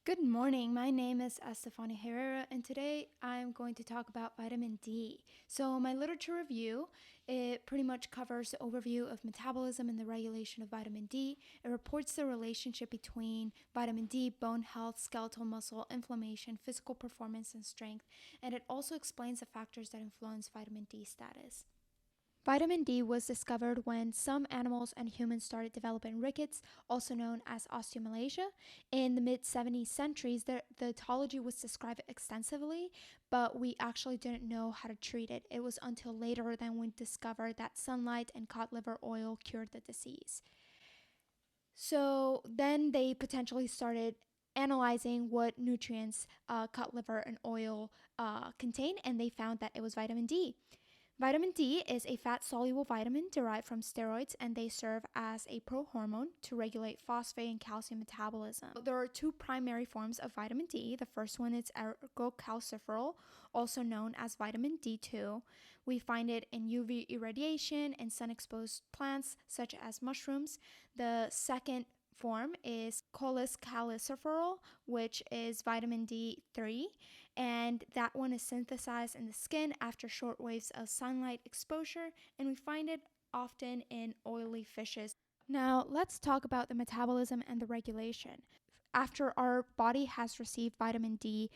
Good morning. My name is Estefania Herrera, and today I'm going to talk about vitamin D. So, my literature review, it pretty much covers the overview of metabolism and the regulation of vitamin D. It reports the relationship between vitamin D, bone health, skeletal muscle, inflammation, physical performance, and strength, and it also explains the factors that influence vitamin D status. Vitamin D was discovered when some animals and humans started developing rickets, also known as osteomalacia. In the mid 70s centuries, the etiology was described extensively, but we actually didn't know how to treat it. It was until later that we discovered that sunlight and cod liver oil cured the disease. So then they potentially started analyzing what nutrients cod liver and oil contain, and they found that it was vitamin D. Vitamin D is a fat-soluble vitamin derived from steroids, and they serve as a prohormone to regulate phosphate and calcium metabolism. There are two primary forms of vitamin D. The first one is ergocalciferol, also known as vitamin D2. We find it in UV irradiation and sun-exposed plants such as mushrooms. The second form is cholecalciferol, which is vitamin D3, and that one is synthesized in the skin after short waves of sunlight exposure, and we find it often in oily fishes. Now, let's talk about the metabolism and the regulation. After our body has received vitamin D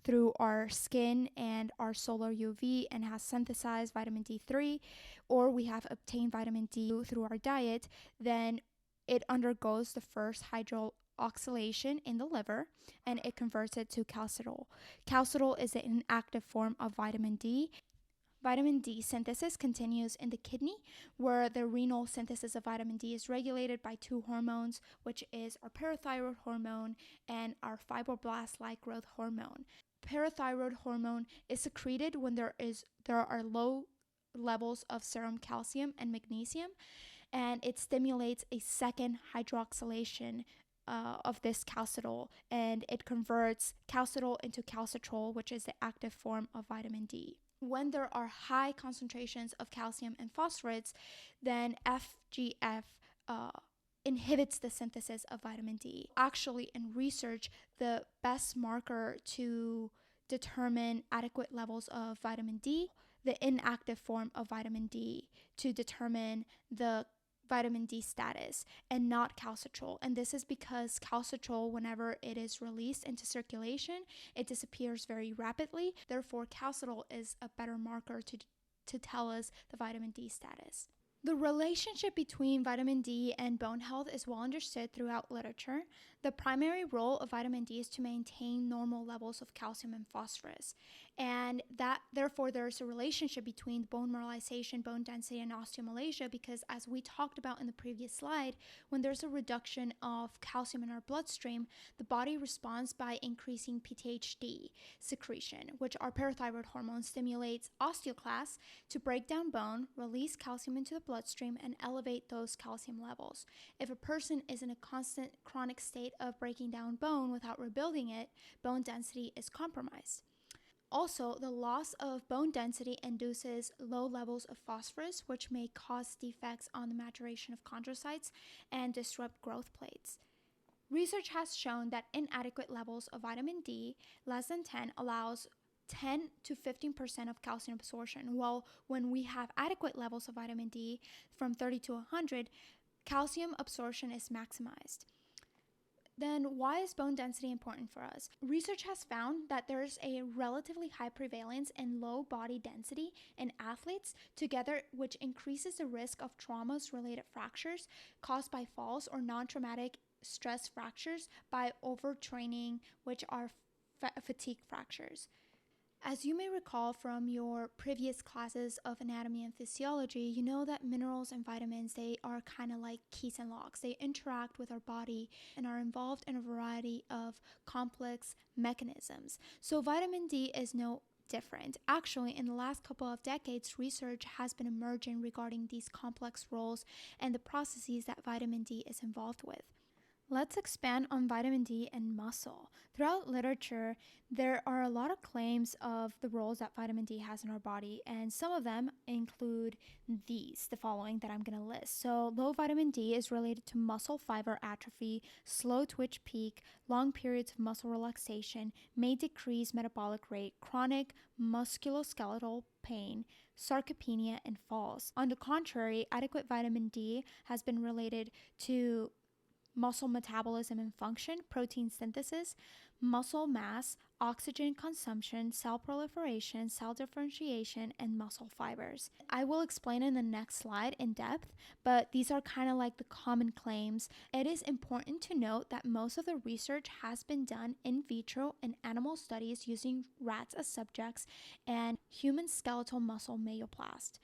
through our skin and our solar UV and has synthesized vitamin D3, or we have obtained vitamin D through our diet, then it undergoes the first hydroxylation in the liver and it converts it to calcitrol. Calcitrol is an inactive form of vitamin D. Vitamin D synthesis continues in the kidney, where the renal synthesis of vitamin D is regulated by two hormones, which is our parathyroid hormone and our fibroblast-like growth hormone. Parathyroid hormone is secreted when there are low levels of serum calcium and magnesium, and it stimulates a second hydroxylation of this calcitrol, and it converts calcitrol into calcitrol, which is the active form of vitamin D. When there are high concentrations of calcium and phosphates, then FGF inhibits the synthesis of vitamin D. Actually, in research, the best marker to determine adequate levels of vitamin D, the inactive form of vitamin D, to determine the vitamin D status and not calcitrol. And this is because calcitrol, whenever it is released into circulation, it disappears very rapidly. Therefore, calcitrol is a better marker to tell us the vitamin D status. The relationship between vitamin D and bone health is well understood throughout literature. The primary role of vitamin D is to maintain normal levels of calcium and phosphorus, and that therefore there's a relationship between bone mineralization, bone density, and osteomalacia, because as we talked about in the previous slide, when there's a reduction of calcium in our bloodstream, the body responds by increasing PTHD secretion, which our parathyroid hormone stimulates osteoclasts to break down bone, release calcium into the bloodstream, and elevate those calcium levels. If a person is in a constant chronic state of breaking down bone without rebuilding it, bone density is compromised. Also, the loss of bone density induces low levels of phosphorus, which may cause defects on the maturation of chondrocytes and disrupt growth plates. Research has shown that inadequate levels of vitamin D, less than 10, allows 10 to 15% of calcium absorption, while when we have adequate levels of vitamin D from 30 to 100, calcium absorption is maximized. Then why is bone density important for us? Research has found that there's a relatively high prevalence in low body density in athletes together, which increases the risk of traumas-related fractures caused by falls or non-traumatic stress fractures by overtraining, which are fatigue fractures. As you may recall from your previous classes of anatomy and physiology, you know that minerals and vitamins, they are kind of like keys and locks. They interact with our body and are involved in a variety of complex mechanisms. So vitamin D is no different. Actually, in the last couple of decades, research has been emerging regarding these complex roles and the processes that vitamin D is involved with. Let's expand on vitamin D and muscle. Throughout literature, there are a lot of claims of the roles that vitamin D has in our body, and some of them include the following that I'm going to list. So, low vitamin D is related to muscle fiber atrophy, slow twitch peak, long periods of muscle relaxation, may decrease metabolic rate, chronic musculoskeletal pain, sarcopenia, and falls. On the contrary, adequate vitamin D has been related to muscle metabolism and function, protein synthesis, muscle mass, oxygen consumption, cell proliferation, cell differentiation, and muscle fibers. I will explain in the next slide in depth, but these are kind of like the common claims. It is important to note that most of the research has been done in vitro in animal studies using rats as subjects and human skeletal muscle myoplast.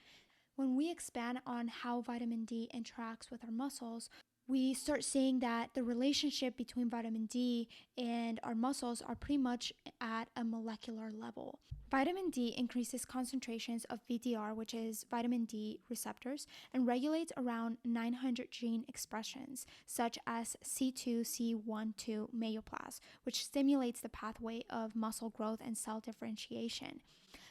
When we expand on how vitamin D interacts with our muscles, we start seeing that the relationship between vitamin D and our muscles are pretty much at a molecular level. Vitamin D increases concentrations of VDR, which is vitamin D receptors, and regulates around 900 gene expressions, such as C2C12 myoplast, which stimulates the pathway of muscle growth and cell differentiation.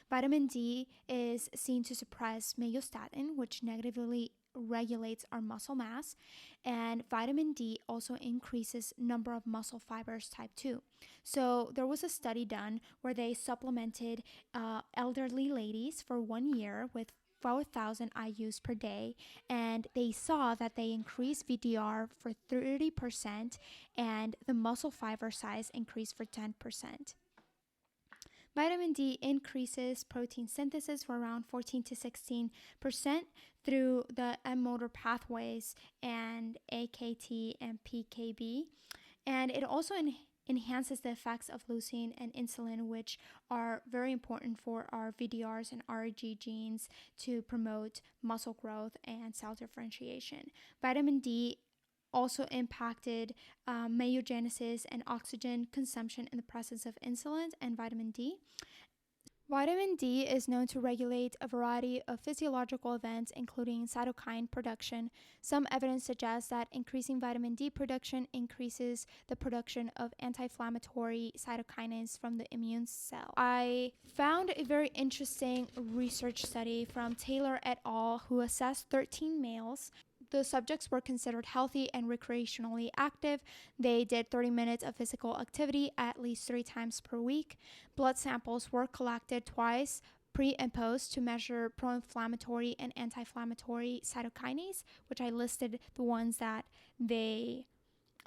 Vitamin D is seen to suppress myostatin, which negatively regulates our muscle mass, and vitamin D also increases number of muscle fibers type 2. So there was a study done where they supplemented elderly ladies for 1 year with 4,000 IUs per day, and they saw that they increased VDR for 30% and the muscle fiber size increased for 10%. Vitamin D increases protein synthesis for around 14 to 16% through the M motor pathways and AKT and PKB. And it also enhances the effects of leucine and insulin, which are very important for our VDRs and RG genes to promote muscle growth and cell differentiation. Vitamin D also impacted myogenesis and oxygen consumption in the presence of insulin and vitamin D. Vitamin D is known to regulate a variety of physiological events, including cytokine production. Some evidence suggests that increasing vitamin D production increases the production of anti-inflammatory cytokines from the immune cell. I found a very interesting research study from Taylor et al., who assessed 13 males. The subjects were considered healthy and recreationally active. They did 30 minutes of physical activity at least 3 times per week. Blood samples were collected twice, pre and post, to measure pro-inflammatory and anti-inflammatory cytokines, which I listed the ones that they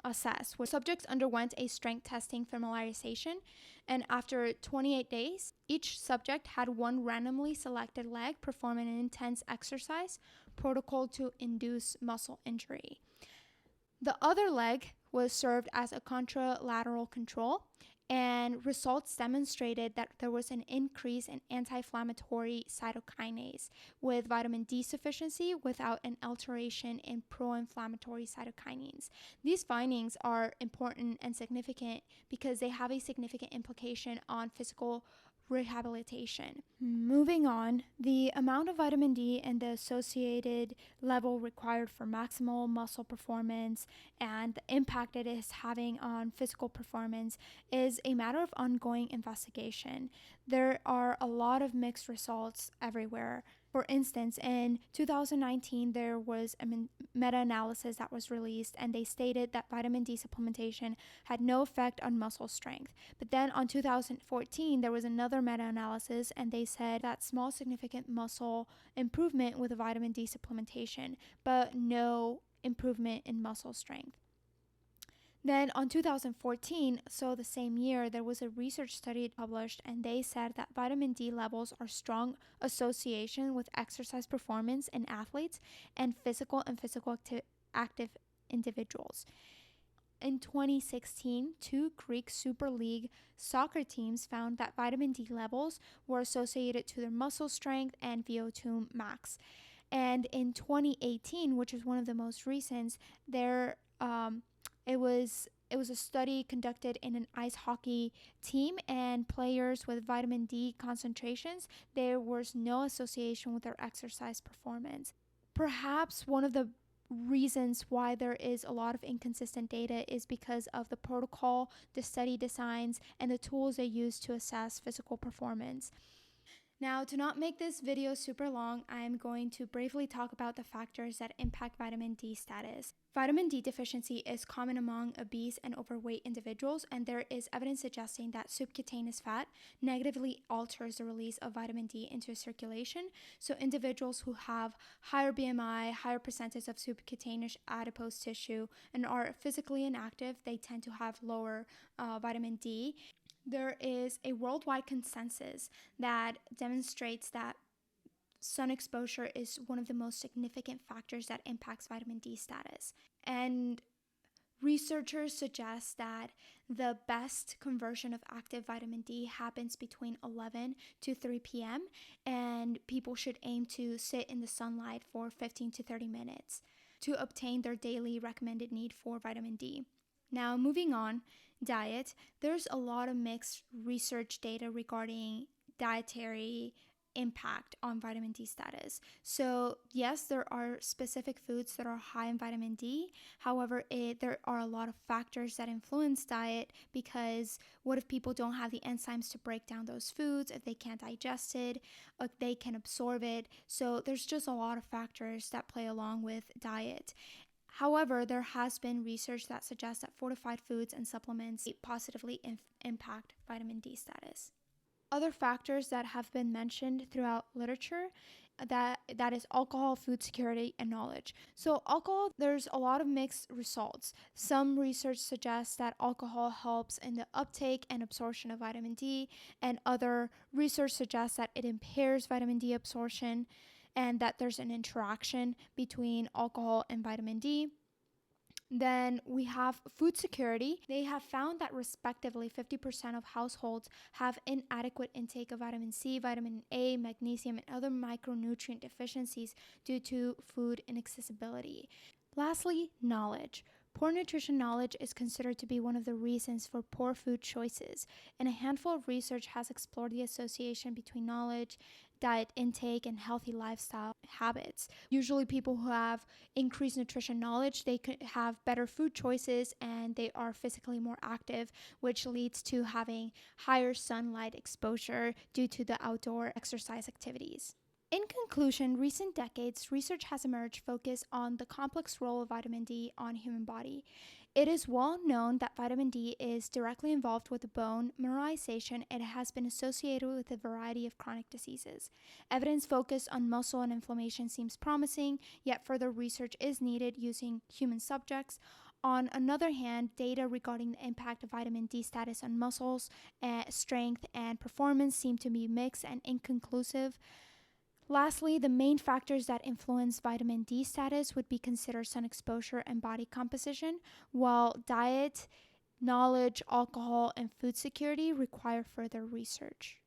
assessed. Where subjects underwent a strength testing familiarization, and after 28 days, each subject had one randomly selected leg perform an intense exercise protocol to induce muscle injury. The other leg was served as a contralateral control, and results demonstrated that there was an increase in anti-inflammatory cytokinase with vitamin D sufficiency without an alteration in pro-inflammatory cytokines. These findings are important and significant because they have a significant implication on physical rehabilitation. Moving on, the amount of vitamin D and the associated level required for maximal muscle performance and the impact it is having on physical performance is a matter of ongoing investigation. There are a lot of mixed results everywhere. For instance, in 2019, there was a meta-analysis that was released, and they stated that vitamin D supplementation had no effect on muscle strength. But then on 2014, there was another meta-analysis, and they said that small significant muscle improvement with vitamin D supplementation, but no improvement in muscle strength. Then on 2014, so the same year, there was a research study published, and they said that vitamin D levels are strong association with exercise performance in athletes and physical active individuals. In 2016, 2 Greek Super League soccer teams found that vitamin D levels were associated to their muscle strength and VO2 max. And in 2018, which is one of the most recent, it was a study conducted in an ice hockey team, and players with vitamin D concentrations, there was no association with their exercise performance. Perhaps one of the reasons why there is a lot of inconsistent data is because of the protocol, the study designs, and the tools they use to assess physical performance. Now, to not make this video super long, I am going to briefly talk about the factors that impact vitamin D status. Vitamin D deficiency is common among obese and overweight individuals, and there is evidence suggesting that subcutaneous fat negatively alters the release of vitamin D into circulation. So, individuals who have higher BMI, higher percentage of subcutaneous adipose tissue, and are physically inactive, they tend to have lower vitamin D. There is a worldwide consensus that demonstrates that sun exposure is one of the most significant factors that impacts vitamin D status. And researchers suggest that the best conversion of active vitamin D happens between 11 to 3 p.m., and people should aim to sit in the sunlight for 15 to 30 minutes to obtain their daily recommended need for vitamin D. Now, moving on, diet. There's a lot of mixed research data regarding dietary impact on vitamin D status. So, yes, there are specific foods that are high in vitamin D. However, there are a lot of factors that influence diet, because what if people don't have the enzymes to break down those foods, if they can't digest it, if they can absorb it? So, there's just a lot of factors that play along with diet. However, there has been research that suggests that fortified foods and supplements positively impact vitamin D status. Other factors that have been mentioned throughout literature, that is alcohol, food security, and knowledge. So alcohol, there's a lot of mixed results. Some research suggests that alcohol helps in the uptake and absorption of vitamin D, and other research suggests that it impairs vitamin D absorption, and that there's an interaction between alcohol and vitamin D. Then we have food security. They have found that respectively 50% of households have inadequate intake of vitamin C, vitamin A, magnesium, and other micronutrient deficiencies due to food inaccessibility. Lastly, knowledge. Poor nutrition knowledge is considered to be one of the reasons for poor food choices, and a handful of research has explored the association between knowledge, diet intake, and healthy lifestyle habits. Usually people who have increased nutrition knowledge, they could have better food choices, and they are physically more active, which leads to having higher sunlight exposure due to the outdoor exercise activities. In conclusion, recent decades, research has emerged focused on the complex role of vitamin D on human body. It is well known that vitamin D is directly involved with the bone mineralization, and it has been associated with a variety of chronic diseases. Evidence focused on muscle and inflammation seems promising, yet further research is needed using human subjects. On another hand, data regarding the impact of vitamin D status on muscles, strength, and performance seem to be mixed and inconclusive. Lastly, the main factors that influence vitamin D status would be considered sun exposure and body composition, while diet, knowledge, alcohol, and food security require further research.